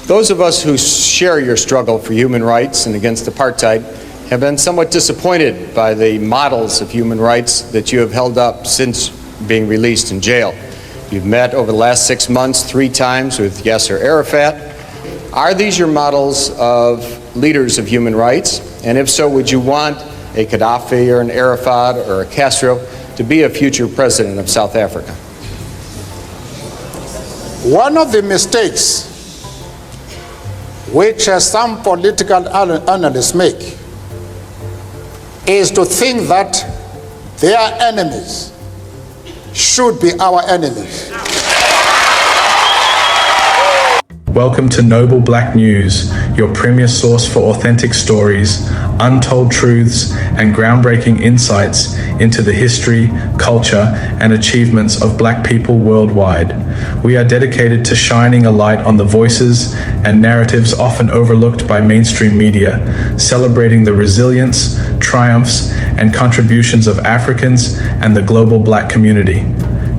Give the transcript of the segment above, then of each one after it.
Those of us who share your struggle for human rights and against apartheid have been somewhat disappointed by the models of human rights that you have held up since being released in jail. You've met over the last 6 months 3 times with Yasser Arafat. Are these your models of leaders of human rights? And if so, would you want a Gaddafi or an Arafat or a Castro to be a future president of South Africa? One of the mistakes which some political analysts make is to think that their enemies should be our enemies. Welcome to Noble Black News, your premier source for authentic stories, untold truths, and groundbreaking insights into the history, culture, and achievements of Black people worldwide. We are dedicated to shining a light on the voices and narratives often overlooked by mainstream media, celebrating the resilience, triumphs, and contributions of Africans and the global Black community.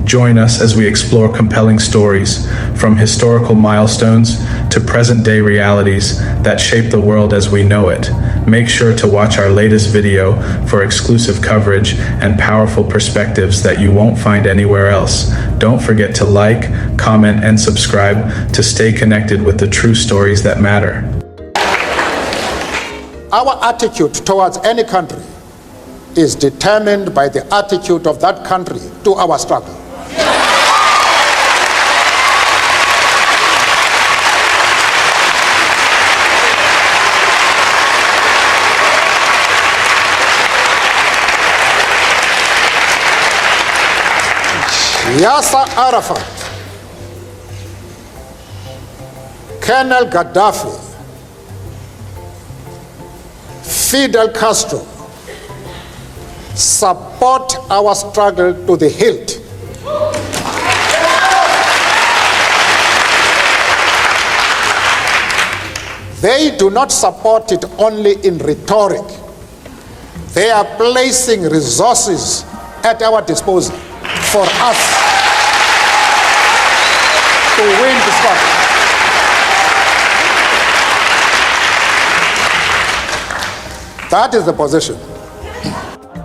Join us as we explore compelling stories, from historical milestones to present-day realities that shape the world as we know it. Make sure to watch our latest video for exclusive coverage and powerful perspectives that you won't find anywhere else. Don't forget to like, comment, and subscribe to stay connected with the true stories that matter. Our attitude towards any country is determined by the attitude of that country to our struggle. Yasser Arafat, Colonel Gaddafi, Fidel Castro support our struggle to the hilt. They do not support it only in rhetoric. They are placing resources at our disposal for us to win the struggle. That is the position.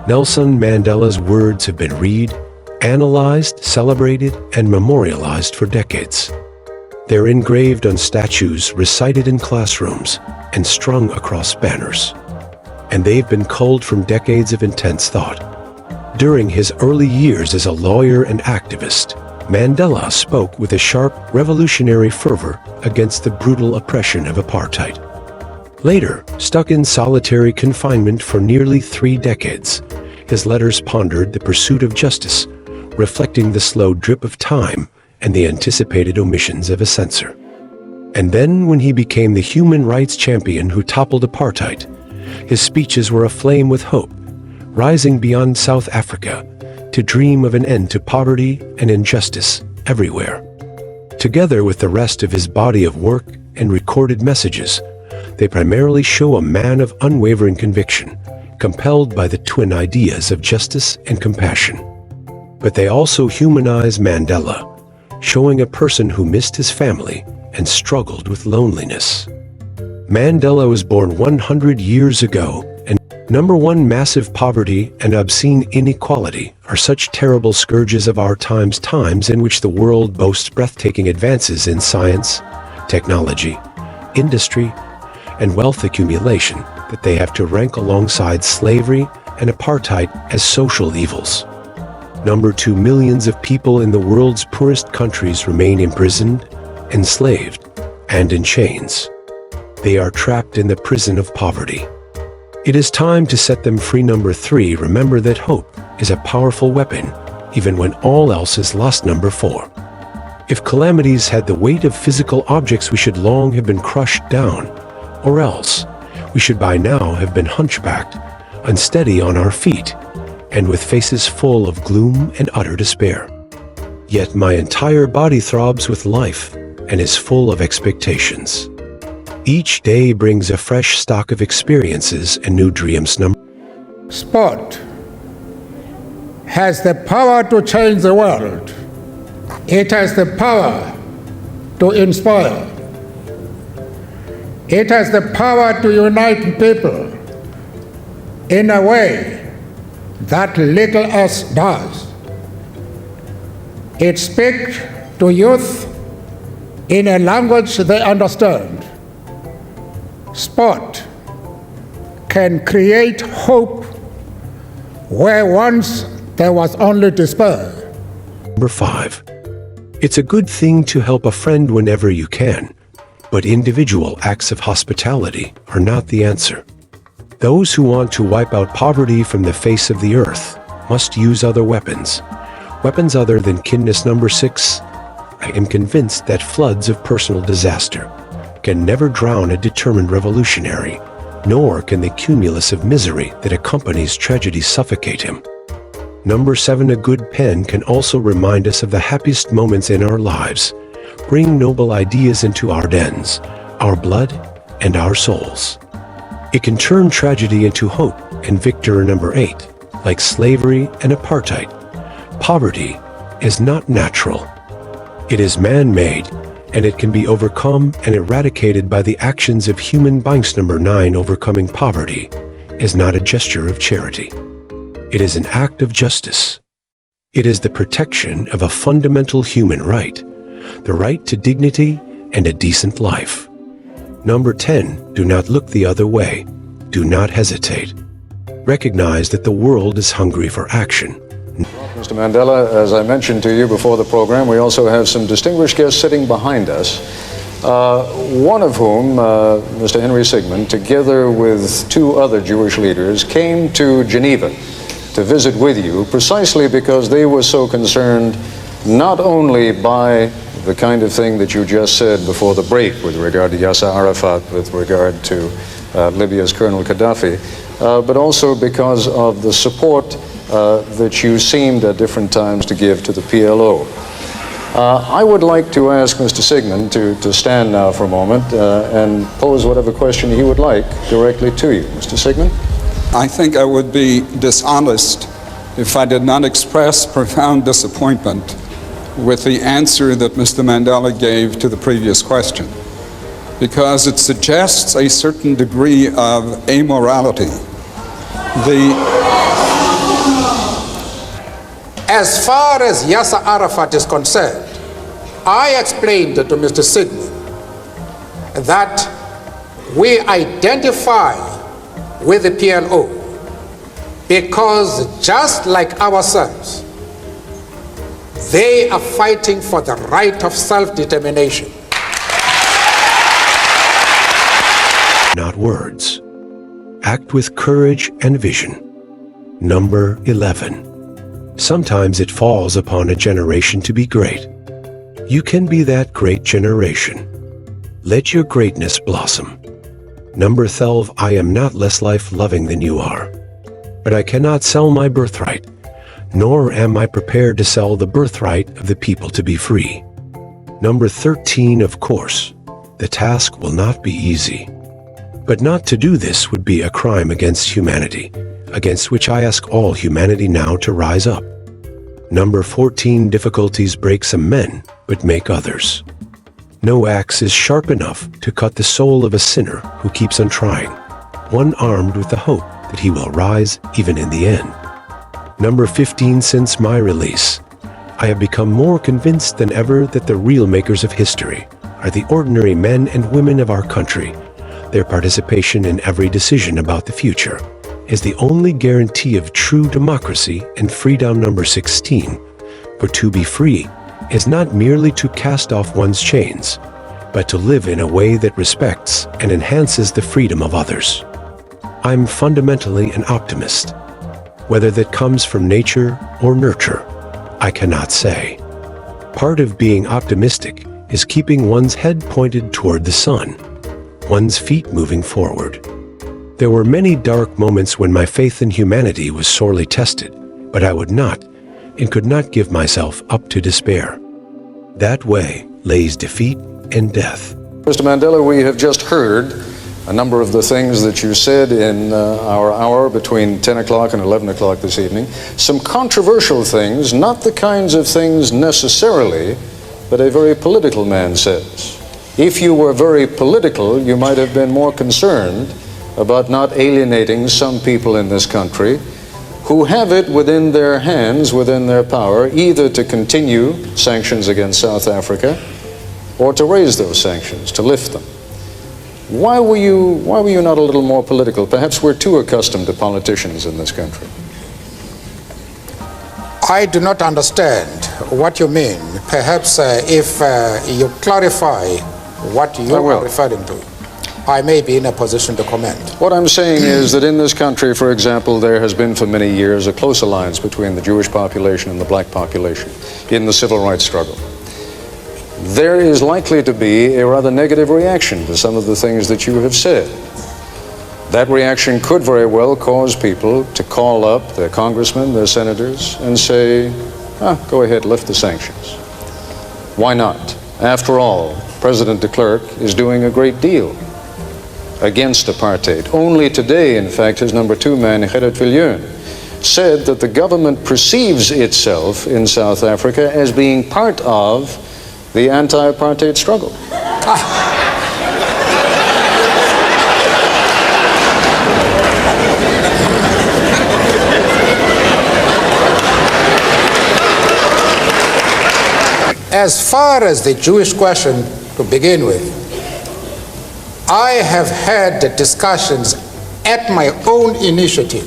Nelson Mandela's words have been read, analyzed, celebrated, and memorialized for decades. They're engraved on statues, recited in classrooms, and strung across banners. And they've been culled from decades of intense thought. During his early years as a lawyer and activist, Mandela spoke with a sharp, revolutionary fervor against the brutal oppression of apartheid. Later, stuck in solitary confinement for nearly 3 decades, his letters pondered the pursuit of justice, reflecting the slow drip of time and the anticipated omissions of a censor. And then, when he became the human rights champion who toppled apartheid, his speeches were aflame with hope, rising beyond South Africa to dream of an end to poverty and injustice everywhere. Together with the rest of his body of work and recorded messages, they primarily show a man of unwavering conviction, compelled by the twin ideas of justice and compassion. But they also humanize Mandela, showing a person who missed his family and struggled with loneliness. Mandela was born 100 years ago, and number one, massive poverty and obscene inequality are such terrible scourges of our times in which the world boasts breathtaking advances in science, technology, industry, and wealth accumulation that they have to rank alongside slavery and apartheid as social evils. Number 2, millions of people in the world's poorest countries remain imprisoned, enslaved, and in chains. They are trapped in the prison of poverty. It is time to set them free. Number 3, remember that hope is a powerful weapon, even when all else is lost. Number 4, if calamities had the weight of physical objects, we should long have been crushed down, or else we should by now have been hunchbacked, unsteady on our feet, and with faces full of gloom and utter despair. Yet my entire body throbs with life and is full of expectations. Each day brings a fresh stock of experiences and new dreams. Sport has the power to change the world. It has the power to inspire. It has the power to unite people in a way that little else does. It speaks to youth in a language they understand. Sport can create hope where once there was only despair. Number 5. It's a good thing to help a friend whenever you can, but individual acts of hospitality are not the answer. Those who want to wipe out poverty from the face of the earth must use other weapons. Weapons other than kindness. Number 6. I am convinced that floods of personal disaster can never drown a determined revolutionary, nor can the cumulus of misery that accompanies tragedy suffocate him. Number 7. A good pen can also remind us of the happiest moments in our lives, bring noble ideas into our dens, our blood, and our souls. It can turn tragedy into hope and victory. Number 8. Like slavery and apartheid, poverty is not natural. It is man-made, and it can be overcome and eradicated by the actions of human beings. Number 9. Overcoming poverty is not a gesture of charity. It is an act of justice. It is the protection of a fundamental human right, the right to dignity and a decent life. Number 10. Do not look the other way. Do not hesitate. Recognize that the world is hungry for action. Mr. Mandela, as I mentioned to you before the program, we also have some distinguished guests sitting behind us, one of whom, Mr. Henry Sigmund, together with 2 other Jewish leaders, came to Geneva to visit with you precisely because they were so concerned not only by the kind of thing that you just said before the break with regard to Yasser Arafat, with regard to Libya's Colonel Gaddafi, but also because of the support that you seemed at different times to give to the PLO. I would like to ask Mr. Sigmund to stand now for a moment and pose whatever question he would like directly to you. Mr. Sigmund? I think I would be dishonest if I did not express profound disappointment with the answer that Mr. Mandela gave to the previous question, because it suggests a certain degree of amorality. As far as Yasser Arafat is concerned, I explained to Mr. Sigmund that we identify with the PLO because just like ourselves, they are fighting for the right of self-determination. Not words. Act with courage and vision. Number 11. Sometimes it falls upon a generation to be great. You can be that great generation. Let your greatness blossom. Number 12. I am not less life-loving than you are, but I cannot sell my birthright, nor am I prepared to sell the birthright of the people to be free. Number 13. Of course, the task will not be easy, but not to do this would be a crime against humanity, against which I ask all humanity now to rise up. Number 14. Difficulties break some men, but make others. No axe is sharp enough to cut the soul of a sinner who keeps on trying, one armed with the hope that he will rise even in the end. Number 15. Since my release, I have become more convinced than ever that the real makers of history are the ordinary men and women of our country. Their participation in every decision about the future is the only guarantee of true democracy and freedom. Number 16. For to be free is not merely to cast off one's chains, but to live in a way that respects and enhances the freedom of others. I'm fundamentally an optimist. Whether that comes from nature or nurture, I cannot say. Part of being optimistic is keeping one's head pointed toward the sun, one's feet moving forward. There were many dark moments when my faith in humanity was sorely tested, but I would not and could not give myself up to despair. That way lays defeat and death. Mr. Mandela, we have just heard a number of the things that you said in our hour between 10 o'clock and 11 o'clock this evening. Some controversial things, not the kinds of things necessarily that a very political man says. If you were very political, you might have been more concerned about not alienating some people in this country who have it within their hands, within their power, either to continue sanctions against South Africa or to raise those sanctions, to lift them. Why were you not a little more political? Perhaps we're too accustomed to politicians in this country. I do not understand what you mean. Perhaps if you clarify what you are referring to, I may be in a position to comment. What I'm saying is that in this country, for example, there has been for many years a close alliance between the Jewish population and the black population in the civil rights struggle. There is likely to be a rather negative reaction to some of the things that you have said. That reaction could very well cause people to call up their congressmen, their senators, and say, go ahead, lift the sanctions. Why not? After all, President de Klerk is doing a great deal against apartheid. Only today, in fact, his number 2 man, Gerrit Viljoen, said that the government perceives itself in South Africa as being part of the anti-apartheid struggle. As far as the Jewish question to begin with, I have had discussions at my own initiative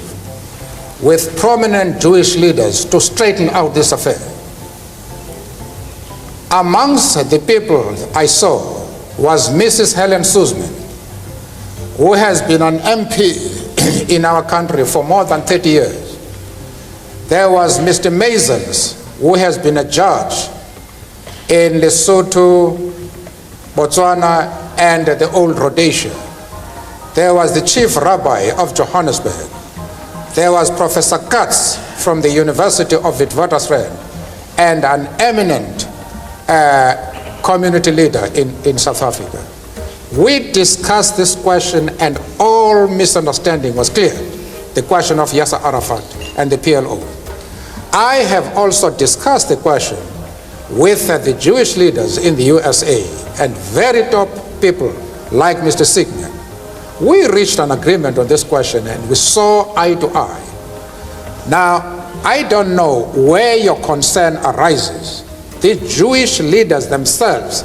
with prominent Jewish leaders to straighten out this affair. Amongst the people I saw was Mrs. Helen Suzman, who has been an MP in our country for more than 30 years. There was Mr. Mazens, who has been a judge in Lesotho, Botswana, and the old Rhodesia. There was the chief rabbi of Johannesburg. There was Professor Katz from the University of Witwatersrand, and an eminent community leader in South Africa. We discussed this question and all misunderstanding was clear. The question of Yasser Arafat and the PLO. I have also discussed the question with the Jewish leaders in the USA and very top people like Mr. Sigmund. We reached an agreement on this question and we saw eye to eye. Now, I don't know where your concern arises. The Jewish leaders themselves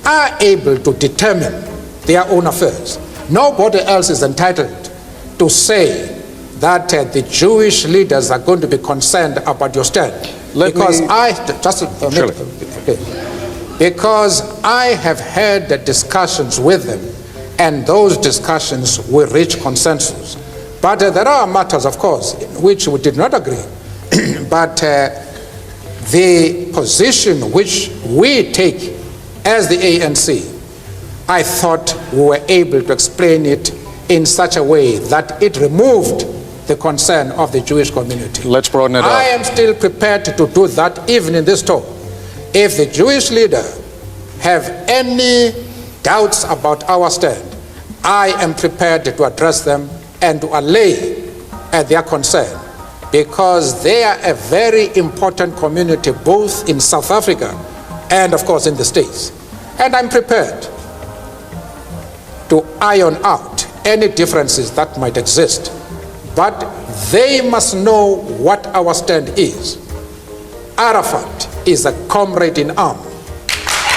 are able to determine their own affairs. Nobody else is entitled to say that the Jewish leaders are going to be concerned about your stand. Because I have had the discussions with them, and those discussions will reach consensus. But there are matters, of course, in which we did not agree. But the position which we take as the ANC, I thought we were able to explain it in such a way that it removed the concern of the Jewish community. Let's broaden it out. I am still prepared to do that even in this talk. If the Jewish leader have any doubts about our stand, I am prepared to address them and to allay their concern, because they are a very important community both in South Africa and of course in the States. And I'm prepared to iron out any differences that might exist. But they must know what our stand is. Arafat is a comrade in arms,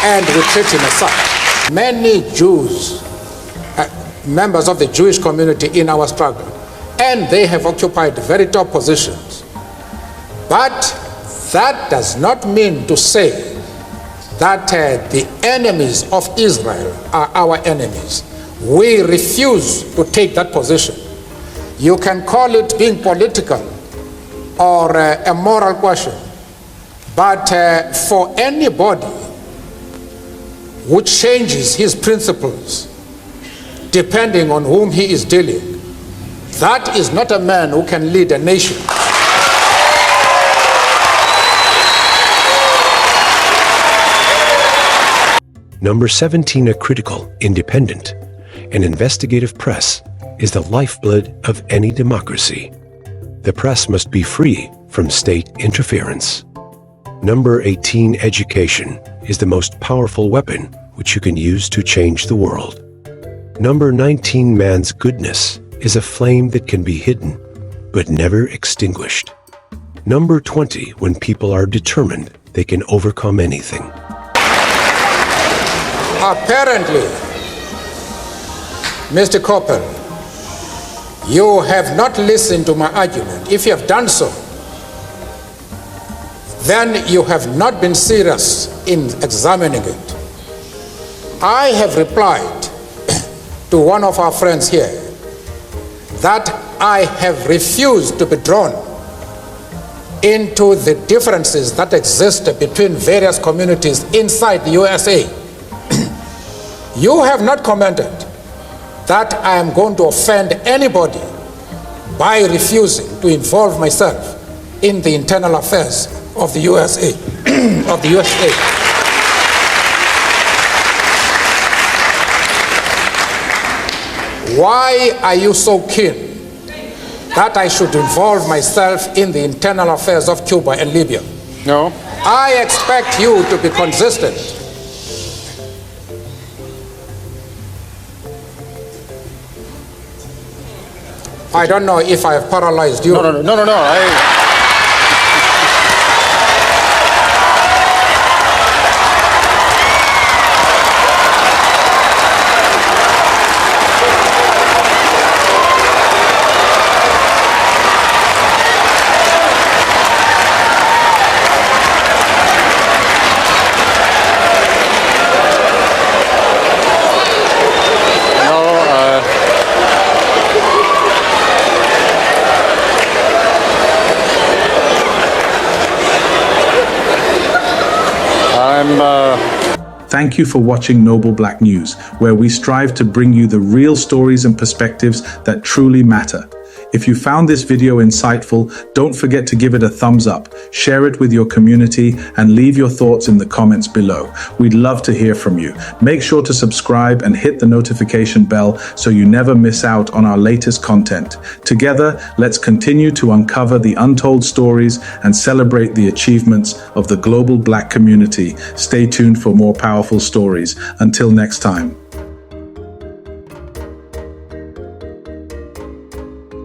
and we treat him as such. Many Jews, members of the Jewish community in our struggle, and they have occupied very top positions. But that does not mean to say that the enemies of Israel are our enemies. We refuse to take that position. You can call it being political or a moral question, but for anybody who changes his principles depending on whom he is dealing, that is not a man who can lead a nation. Number 17, a critical, independent, and investigative press is the lifeblood of any democracy. The press must be free from state interference. Number 18, education is the most powerful weapon which you can use to change the world. Number 19, man's goodness is a flame that can be hidden, but never extinguished. Number 20, when people are determined, they can overcome anything. Apparently, Mr. Coppel, you have not listened to my argument. If you have done so, then you have not been serious in examining it. I have replied to one of our friends here that I have refused to be drawn into the differences that exist between various communities inside the USA. You have not commented that I am going to offend anybody by refusing to involve myself in the internal affairs of the USA. of the USA. Why are you so keen that I should involve myself in the internal affairs of Cuba and Libya? No. I expect you to be consistent. I don't know if I have paralyzed you. No. Thank you for watching Noble Black News, where we strive to bring you the real stories and perspectives that truly matter. If you found this video insightful, don't forget to give it a thumbs up, share it with your community, and leave your thoughts in the comments below. We'd love to hear from you. Make sure to subscribe and hit the notification bell so you never miss out on our latest content. Together, let's continue to uncover the untold stories and celebrate the achievements of the global Black community. Stay tuned for more powerful stories. Until next time.